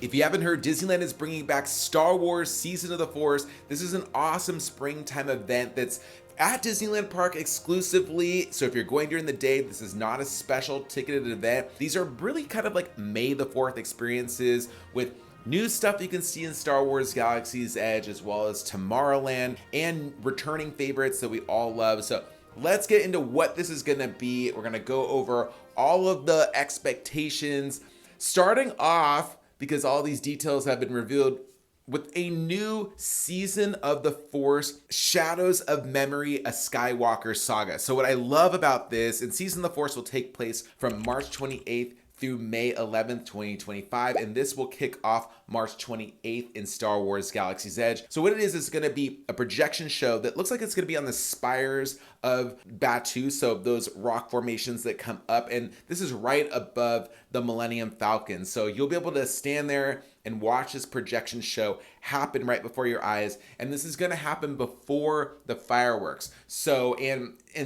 If you haven't heard, Disneyland is bringing back Star Wars Season of the Force. This is an awesome springtime event that's at Disneyland Park exclusively. So if you're going during the day, this is not a special ticketed event. These are really kind of like May the 4th experiences with new stuff you can see in Star Wars Galaxy's Edge, as well as Tomorrowland and returning favorites that we all love. So let's get into what this is gonna be. We're gonna go over all of the expectations, starting off, because all these details have been revealed, with a new Season of the Force, Shadows of Memory, a Skywalker Saga. So what I love about this, and Season of the Force will take place from March 28th through May 11th, 2025, and this will kick off March 28th in Star Wars Galaxy's Edge. So what it is going to be a projection show that looks like it's going to be on the spires of Batuu, so those rock formations that come up, and this is right above the Millennium Falcon. So you'll be able to stand there and watch this projection show happen right before your eyes, and this is going to happen before the fireworks. So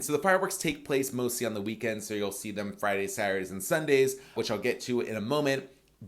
so the fireworks take place mostly on the weekends, so you'll see them Fridays, Saturdays, and Sundays, which I'll get to in a moment.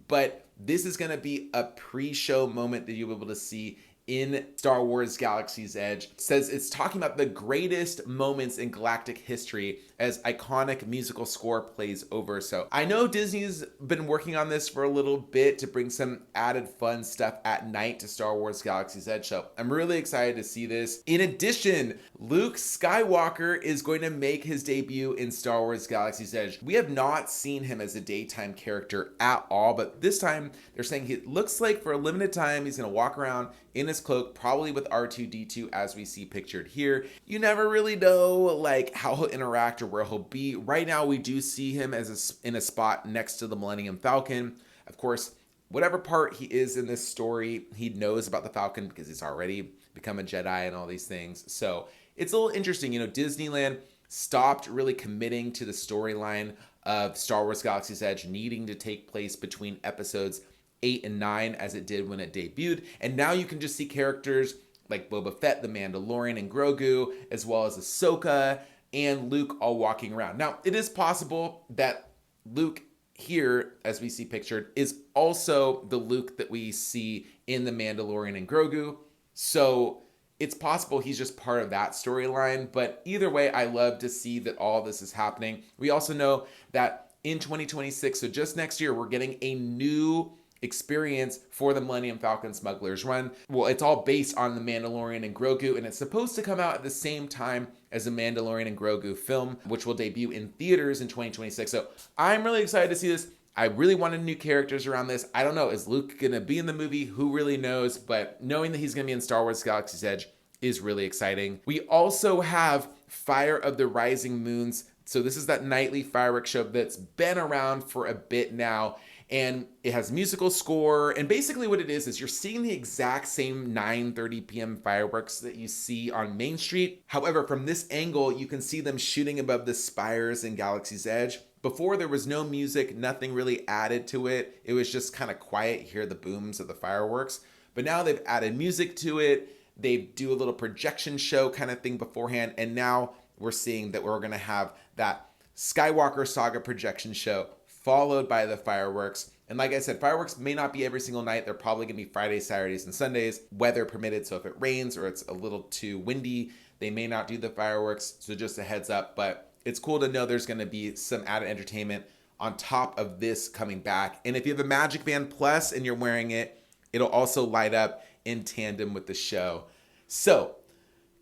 But this is going to be a pre-show moment that you'll be able to see in Star Wars Galaxy's Edge. It says it's talking about the greatest moments in galactic history as iconic musical score plays over. So I know Disney's been working on this for a little bit to bring some added fun stuff at night to Star Wars Galaxy's Edge. So I'm really excited to see this. In addition, Luke Skywalker is going to make his debut in Star Wars Galaxy's Edge. We have not seen him as a daytime character at all, but this time they're saying it looks like for a limited time he's going to walk around in his cloak, probably with R2-D2 as we see pictured here. You never really know like how he'll interact or where he'll be. Right now we do see him as in a spot next to the Millennium Falcon. Of course, whatever part he is in this story, he knows about the Falcon because he's already become a Jedi and all these things. So it's a little interesting. You know, Disneyland stopped really committing to the storyline of Star Wars Galaxy's Edge needing to take place between episodes 8 and 9 as it did when it debuted. And now you can just see characters like Boba Fett, the Mandalorian, and Grogu, as well as Ahsoka and Luke all walking around. Now, it is possible that Luke here, as we see pictured, is also the Luke that we see in The Mandalorian and Grogu. So it's possible he's just part of that storyline. But either way, I love to see that all this is happening. We also know that in 2026, so just next year, we're getting a new experience for the Millennium Falcon Smuggler's Run. Well, it's all based on The Mandalorian and Grogu, and it's supposed to come out at the same time as the Mandalorian and Grogu film, which will debut in theaters in 2026. So I'm really excited to see this. I really wanted new characters around this. I don't know, is Luke gonna be in the movie? Who really knows? But knowing that he's gonna be in Star Wars Galaxy's Edge is really exciting. We also have Fire of the Rising Moons. So this is that nightly fireworks show that's been around for a bit now. And it has musical score, and basically what it is you're seeing the exact same 9:30 p.m. fireworks that you see on Main Street. However, from this angle, you can see them shooting above the spires in Galaxy's Edge. Before, there was no music, nothing really added to it. It was just kind of quiet, you hear the booms of the fireworks. But now they've added music to it. They do a little projection show kind of thing beforehand, and now we're seeing that we're gonna have that Skywalker Saga projection show followed by the fireworks. And like I said, fireworks may not be every single night. They're probably gonna be Fridays, Saturdays, and Sundays, weather permitted. So if it rains or it's a little too windy, they may not do the fireworks. So just a heads up, but it's cool to know there's gonna be some added entertainment on top of this coming back. And if you have a Magic Band Plus and you're wearing it, it'll also light up in tandem with the show. So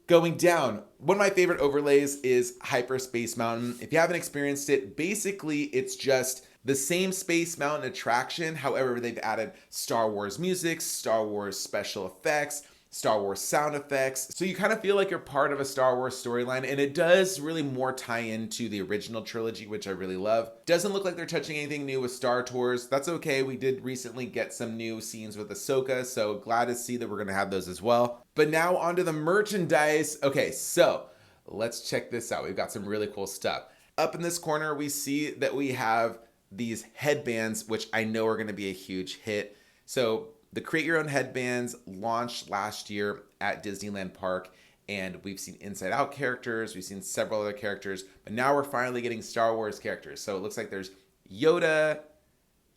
going down, one of my favorite overlays is Hyperspace Mountain. If you haven't experienced it, basically it's just the same Space Mountain attraction. However, they've added Star Wars music, Star Wars special effects, Star Wars sound effects. So you kind of feel like you're part of a Star Wars storyline, and it does really more tie into the original trilogy, which I really love. Doesn't look like they're touching anything new with Star Tours. That's okay. We did recently get some new scenes with Ahsoka, so glad to see that we're gonna have those as well. But now onto the merchandise. Okay, so let's check this out. We've got some really cool stuff. Up in this corner, we see that we have these headbands, which I know are gonna be a huge hit. So the Create Your Own Headbands launched last year at Disneyland Park, and we've seen Inside Out characters, we've seen several other characters, but now we're finally getting Star Wars characters. So it looks like there's Yoda,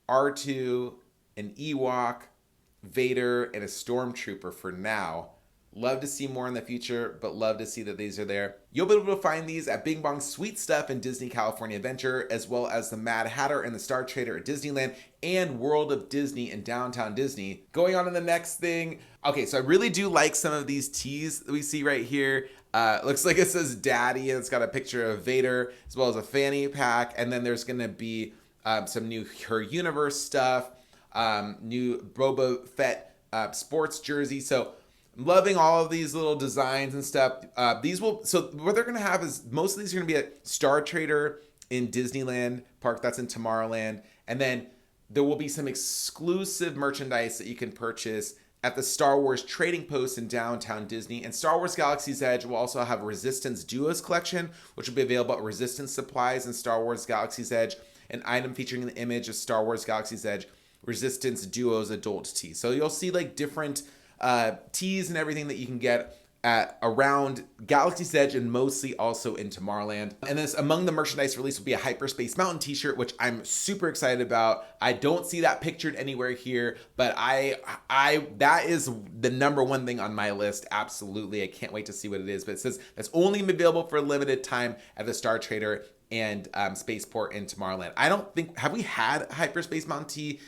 R2, an Ewok, Vader, and a Stormtrooper for now. Love to see more in the future, but love to see that these are there. You'll be able to find these at Bing Bong's Sweet Stuff in Disney California Adventure, as well as the Mad Hatter and the Star Trader at Disneyland and World of Disney in downtown Disney. Going on to the next thing. Okay, so I really do like some of these tees that we see right here. Looks like it says Daddy, and it's got a picture of Vader, as well as a fanny pack. And then there's going to be some new Her Universe stuff, new Boba Fett sports jersey. So I'm loving all of these little designs and stuff. So what they're going to have is most of these are going to be at Star Trader in Disneyland Park. That's in Tomorrowland. And then there will be some exclusive merchandise that you can purchase at the Star Wars Trading Post in downtown Disney. And Star Wars Galaxy's Edge will also have a Resistance Duos collection, which will be available at Resistance Supplies in Star Wars Galaxy's Edge, an item featuring the image of Star Wars Galaxy's Edge Resistance Duos adult tee. So you'll see like different tees and everything that you can get at around Galaxy's Edge and mostly also in Tomorrowland. And this among the merchandise release will be a Hyperspace Mountain t-shirt, which I'm super excited about. I don't see that pictured anywhere here, but I that is the number one thing on my list. Absolutely. I can't wait to see what it is, but it says that's only available for a limited time at the Star Trader and Spaceport in Tomorrowland. I don't think, have we had Hyperspace Mountain tee?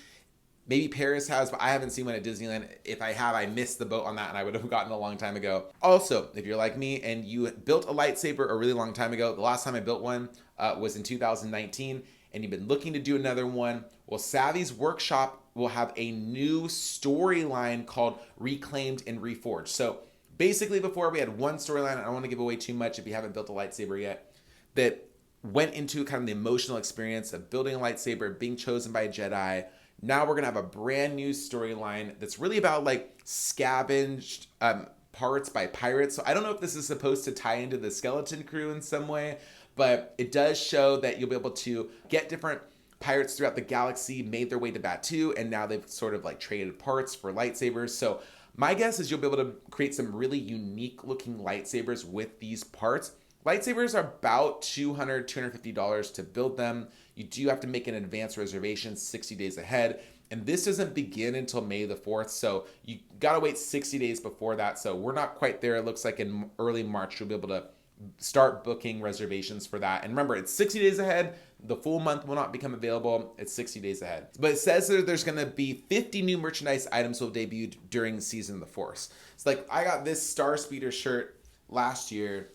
Maybe Paris has, but I haven't seen one at Disneyland. If I have, I missed the boat on that and I would have gotten a long time ago. Also, if you're like me and you built a lightsaber a really long time ago, the last time I built one was in 2019, and you've been looking to do another one, well, Savvy's Workshop will have a new storyline called Reclaimed and Reforged. So basically before we had one storyline, I don't want to give away too much if you haven't built a lightsaber yet, that went into kind of the emotional experience of building a lightsaber, being chosen by a Jedi. Now we're going to have a brand new storyline that's really about like scavenged parts by pirates. So I don't know if this is supposed to tie into the Skeleton Crew in some way, but it does show that you'll be able to get different pirates throughout the galaxy, made their way to Batuu, and now they've sort of like traded parts for lightsabers. So my guess is you'll be able to create some really unique looking lightsabers with these parts. Lightsabers are about $200, $250 to build them. You do have to make an advance reservation 60 days ahead. And this doesn't begin until May the 4th. So you gotta wait 60 days before that. So we're not quite there. It looks like in early March, you'll be able to start booking reservations for that. And remember, it's 60 days ahead. The full month will not become available. It's 60 days ahead. But it says that there's gonna be 50 new merchandise items will debut during Season of the Force. It's like, I got this Star Speeder shirt last year,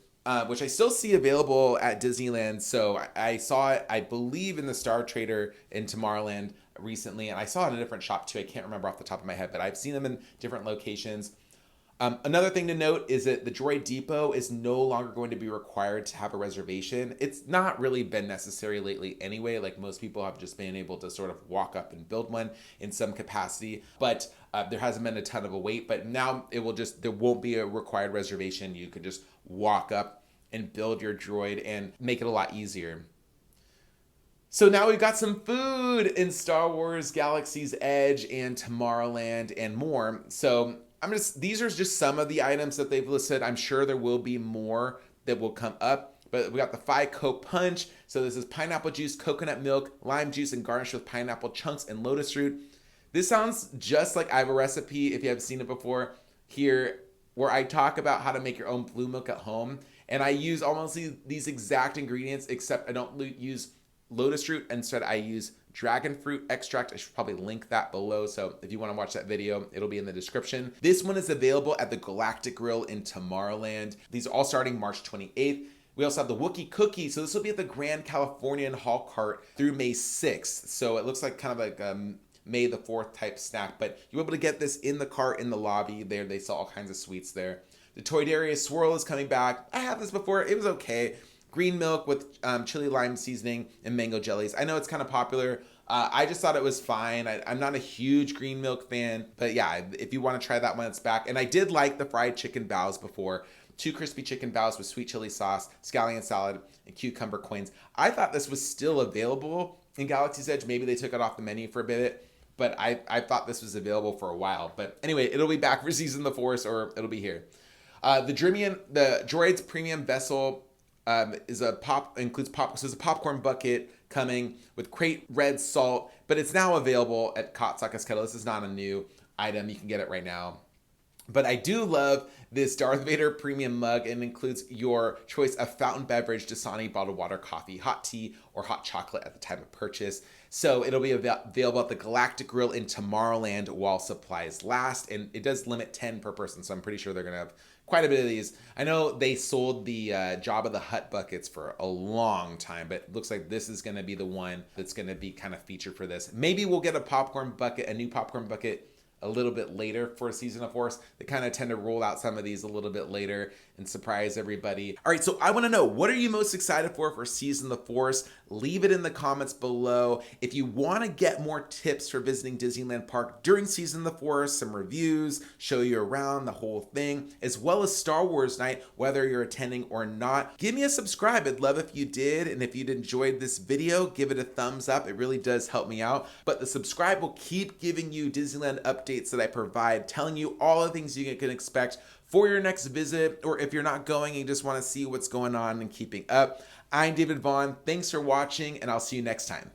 which I still see available at Disneyland. So I saw it, I believe, in the Star Trader in Tomorrowland recently, and I saw it in a different shop too. I can't remember off the top of my head, but I've seen them in different locations. Another thing to note is that the Droid Depot is no longer going to be required to have a reservation. It's not really been necessary lately anyway. Like, most people have just been able to sort of walk up and build one in some capacity, but there hasn't been a ton of a wait. But now there won't be a required reservation. You can just walk up and build your droid and make it a lot easier. So now we've got some food in Star Wars Galaxy's Edge and Tomorrowland and more. So these are just some of the items that they've listed. I'm sure there will be more that will come up, but we got the Phi Coke Punch. So this is pineapple juice, coconut milk, lime juice, and garnished with pineapple chunks and lotus root. This sounds just like I have a recipe, if you haven't seen it before, here, where I talk about how to make your own blue milk at home. And I use almost these exact ingredients, except I don't use lotus root. Instead, I use dragon fruit extract. I should probably link that below. So if you want to watch that video, it'll be in the description. This one is available at the Galactic Grill in Tomorrowland. These are all starting March 28th. We also have the Wookiee Cookie. So this will be at the Grand Californian Hall Cart through May 6th. So it looks like kind of like May the 4th type snack, but you'll be able to get this in the cart in the lobby there. They sell all kinds of sweets there. The Toydaria Swirl is coming back. I had this before. It was okay. Green milk with chile-lime seasoning and mango jellies. I know it's kind of popular. I just thought it was fine. I'm not a huge green milk fan, but yeah, if you want to try that one, it's back. And I did like the Fried Chicken Baos before. 2 crispy chicken baos with sweet chili sauce, scallion salad, and cucumber coins. I thought this was still available in Galaxy's Edge. Maybe they took it off the menu for a bit, but I thought this was available for a while. But anyway, it'll be back for Season of the Force, or it'll be here. The Droid's Premium Vessel includes so it's a popcorn bucket, coming with crate red salt, but it's now available at Katsucka's Kettle. This is not a new item. You can get it right now. But I do love this Darth Vader premium mug, and includes your choice of fountain beverage, Dasani, bottled water, coffee, hot tea, or hot chocolate at the time of purchase. So it'll be available at the Galactic Grill in Tomorrowland while supplies last, and it does limit 10 per person, so I'm pretty sure they're gonna have quite a bit of these. I know they sold the Jabba the Hutt buckets for a long time, but it looks like this is gonna be the one that's gonna be kind of featured for this. Maybe we'll get a popcorn bucket, a new popcorn bucket a little bit later for Season of Force. They kind of tend to roll out some of these a little bit later and surprise everybody. All right, so I want to know, what are you most excited for Season of the Force? Leave it in the comments below. If you want to get more tips for visiting Disneyland Park during Season of the Force, some reviews, show you around the whole thing, as well as Star Wars night, whether you're attending or not, give me a subscribe. I'd love if you did. And if you'd enjoyed this video, give it a thumbs up. It really does help me out. But the subscribe will keep giving you Disneyland updates that I provide, telling you all the things you can expect for your next visit, or if you're not going and you just want to see what's going on and keeping up. I'm David Vaughn. Thanks for watching, and I'll see you next time.